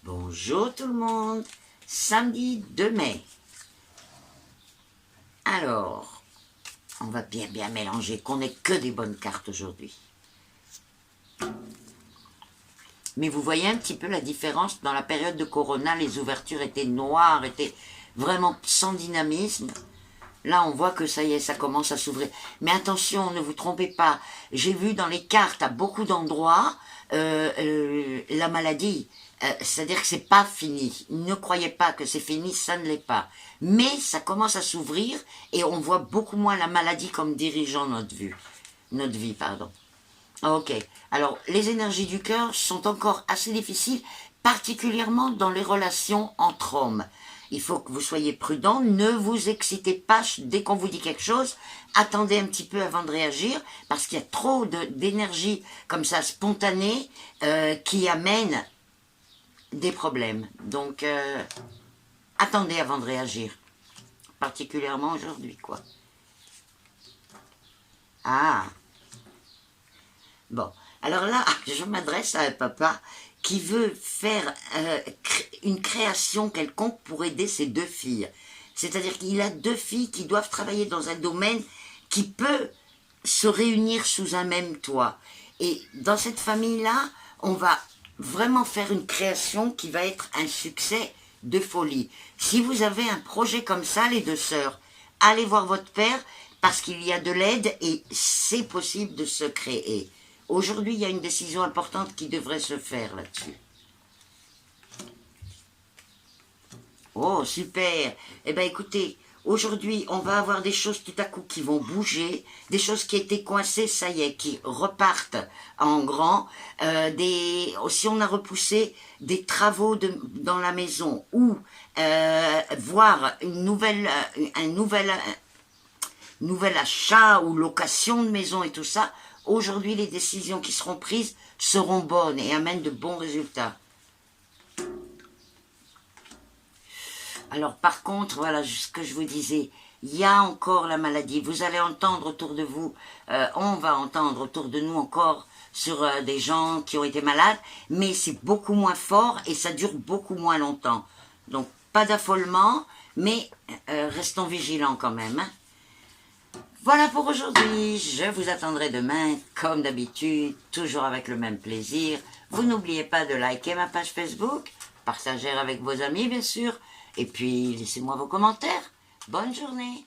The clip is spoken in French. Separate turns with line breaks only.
Bonjour tout le monde, samedi 2 mai. Alors, on va bien mélanger, qu'on n'ait que des bonnes cartes aujourd'hui. Mais vous voyez un petit peu la différence, dans la période de Corona, les ouvertures étaient noires, étaient vraiment sans dynamisme. Là, on voit que ça y est, ça commence à s'ouvrir. Mais attention, ne vous trompez pas. J'ai vu dans les cartes, à beaucoup d'endroits, la maladie. C'est-à-dire que c'est pas fini. Ne croyez pas que c'est fini, ça ne l'est pas. Mais ça commence à s'ouvrir et on voit beaucoup moins la maladie comme dirigeant notre vie, pardon. Ok. Alors, les énergies du cœur sont encore assez difficiles, particulièrement dans les relations entre hommes. Il faut que vous soyez prudent, ne vous excitez pas dès qu'on vous dit quelque chose, attendez un petit peu avant de réagir, parce qu'il y a trop d'énergie comme ça spontanée qui amène des problèmes. Donc, attendez avant de réagir, particulièrement aujourd'hui, quoi. Ah, bon, alors là, je m'adresse à un papa qui veut faire une création quelconque pour aider ses deux filles. C'est-à-dire qu'il a deux filles qui doivent travailler dans un domaine qui peut se réunir sous un même toit. Et dans cette famille-là, on va vraiment faire une création qui va être un succès de folie. Si vous avez un projet comme ça, les deux sœurs, allez voir votre père parce qu'il y a de l'aide et c'est possible de se créer. Aujourd'hui, il y a une décision importante qui devrait se faire là-dessus. Oh, super. Eh bien, écoutez, aujourd'hui, on va avoir des choses tout à coup qui vont bouger, des choses qui étaient coincées, ça y est, qui repartent en grand. Si on a repoussé des travaux dans la maison ou voir un nouvel achat ou location de maison et tout ça, aujourd'hui, les décisions qui seront prises seront bonnes et amènent de bons résultats. Alors, par contre, voilà ce que je vous disais, il y a encore la maladie. Vous allez entendre autour de vous, on va entendre autour de nous encore sur des gens qui ont été malades, mais c'est beaucoup moins fort et ça dure beaucoup moins longtemps. Donc, pas d'affolement, mais restons vigilants quand même, hein. Voilà pour aujourd'hui, je vous attendrai demain, comme d'habitude, toujours avec le même plaisir. Vous n'oubliez pas de liker ma page Facebook, partager avec vos amis bien sûr, et puis laissez-moi vos commentaires. Bonne journée.